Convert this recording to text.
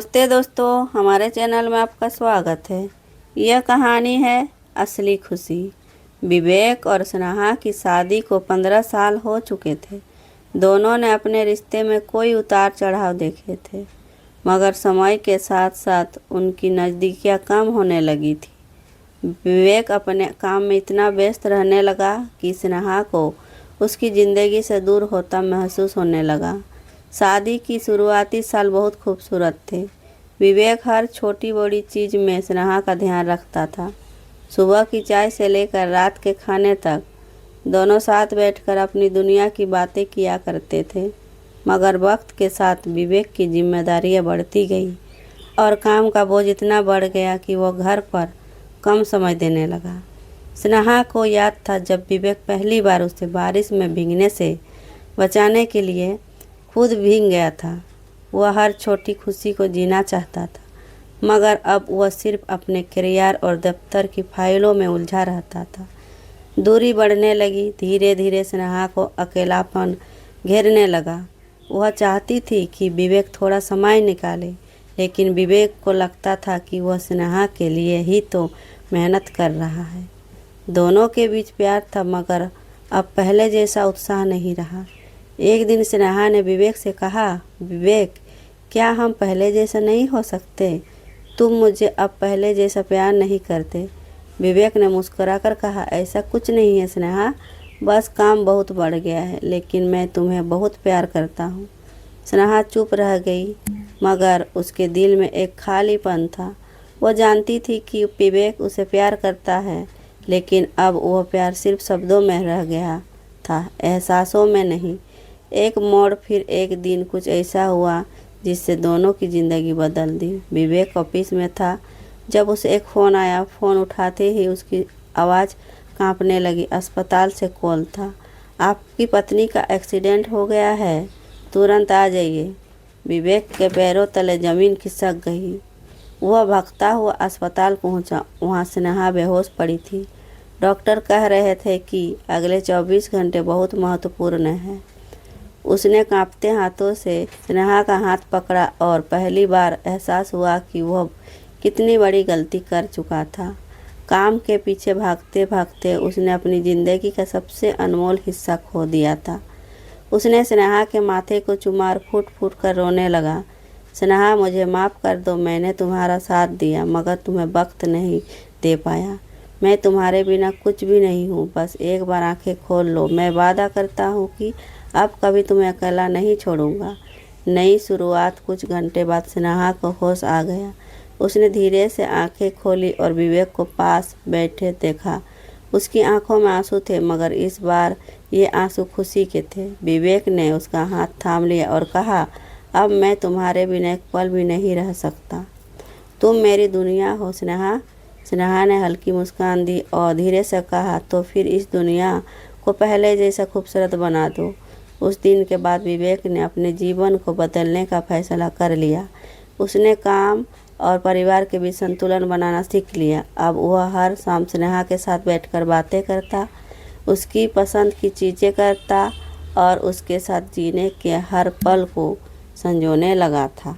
नमस्ते दोस्तों, हमारे चैनल में आपका स्वागत है। यह कहानी है असली खुशी। विवेक और स्नेहा की शादी को 15 साल हो चुके थे। दोनों ने अपने रिश्ते में कोई उतार चढ़ाव देखे थे, मगर समय के साथ साथ उनकी नज़दीकियाँ कम होने लगी थी। विवेक अपने काम में इतना व्यस्त रहने लगा कि स्नेहा को उसकी ज़िंदगी से दूर होता महसूस होने लगा। शादी की शुरुआती साल बहुत खूबसूरत थे। विवेक हर छोटी बड़ी चीज़ में स्नेहा का ध्यान रखता था। सुबह की चाय से लेकर रात के खाने तक दोनों साथ बैठकर अपनी दुनिया की बातें किया करते थे। मगर वक्त के साथ विवेक की जिम्मेदारियां बढ़ती गई और काम का बोझ इतना बढ़ गया कि वह घर पर कम समय देने लगा। स्नेहा को याद था जब विवेक पहली बार उसे बारिश में भीगने से बचाने के लिए खुद भीग गया था। वह हर छोटी खुशी को जीना चाहता था, मगर अब वह सिर्फ अपने करियर और दफ्तर की फाइलों में उलझा रहता था। दूरी बढ़ने लगी। धीरे धीरे स्नेहा को अकेलापन घेरने लगा। वह चाहती थी कि विवेक थोड़ा समय निकाले, लेकिन विवेक को लगता था कि वह स्नेहा के लिए ही तो मेहनत कर रहा है। दोनों के बीच प्यार था, मगर अब पहले जैसा उत्साह नहीं रहा। एक दिन स्नेहा ने विवेक से कहा, विवेक, क्या हम पहले जैसा नहीं हो सकते? तुम मुझे अब पहले जैसा प्यार नहीं करते। विवेक ने मुस्कुराकर कहा, ऐसा कुछ नहीं है स्नेहा, बस काम बहुत बढ़ गया है, लेकिन मैं तुम्हें बहुत प्यार करता हूँ। स्नेहा चुप रह गई, मगर उसके दिल में एक खालीपन था। वह जानती थी कि विवेक उसे प्यार करता है, लेकिन अब वह प्यार सिर्फ शब्दों में रह गया था, एहसासों में नहीं। एक मोड़, फिर एक दिन कुछ ऐसा हुआ जिससे दोनों की ज़िंदगी बदल दी। विवेक ऑफिस में था जब उसे एक फ़ोन आया। फ़ोन उठाते ही उसकी आवाज़ कांपने लगी। अस्पताल से कॉल था। आपकी पत्नी का एक्सीडेंट हो गया है, तुरंत आ जाइए। विवेक के पैरों तले ज़मीन खिसक गई। वह भागता हुआ अस्पताल पहुंचा। वहां स्नेहा बेहोश पड़ी थी। डॉक्टर कह रहे थे कि अगले 24 घंटे बहुत महत्वपूर्ण हैं। उसने कांपते हाथों से स्नेहा का हाथ पकड़ा और पहली बार एहसास हुआ कि वह कितनी बड़ी गलती कर चुका था। काम के पीछे भागते भागते उसने अपनी ज़िंदगी का सबसे अनमोल हिस्सा खो दिया था। उसने स्नेहा के माथे को चुमा फूट फूट कर रोने लगा। स्नेहा, मुझे माफ़ कर दो, मैंने तुम्हारा साथ दिया, मगर तुम्हें वक्त नहीं दे पाया। मैं तुम्हारे बिना कुछ भी नहीं हूँ, बस एक बार आंखें खोल लो। मैं वादा करता हूँ कि अब कभी तुम्हें अकेला नहीं छोड़ूंगा। नई शुरुआत। कुछ घंटे बाद स्नेहा को होश आ गया। उसने धीरे से आंखें खोली और विवेक को पास बैठे देखा। उसकी आंखों में आंसू थे, मगर इस बार ये आंसू खुशी के थे। विवेक ने उसका हाथ थाम लिया और कहा, अब मैं तुम्हारे बिना एक पल भी नहीं रह सकता। तुम मेरी दुनिया हो स्नेहा। स्नेहा ने हल्की मुस्कान दी और धीरे से कहा, तो फिर इस दुनिया को पहले जैसा खूबसूरत बना दो। उस दिन के बाद विवेक ने अपने जीवन को बदलने का फैसला कर लिया। उसने काम और परिवार के बीच संतुलन बनाना सीख लिया। अब वह हर शाम स्नेहा के साथ बैठकर बातें करता, उसकी पसंद की चीज़ें करता और उसके साथ जीने के हर पल को संजोने लगा था।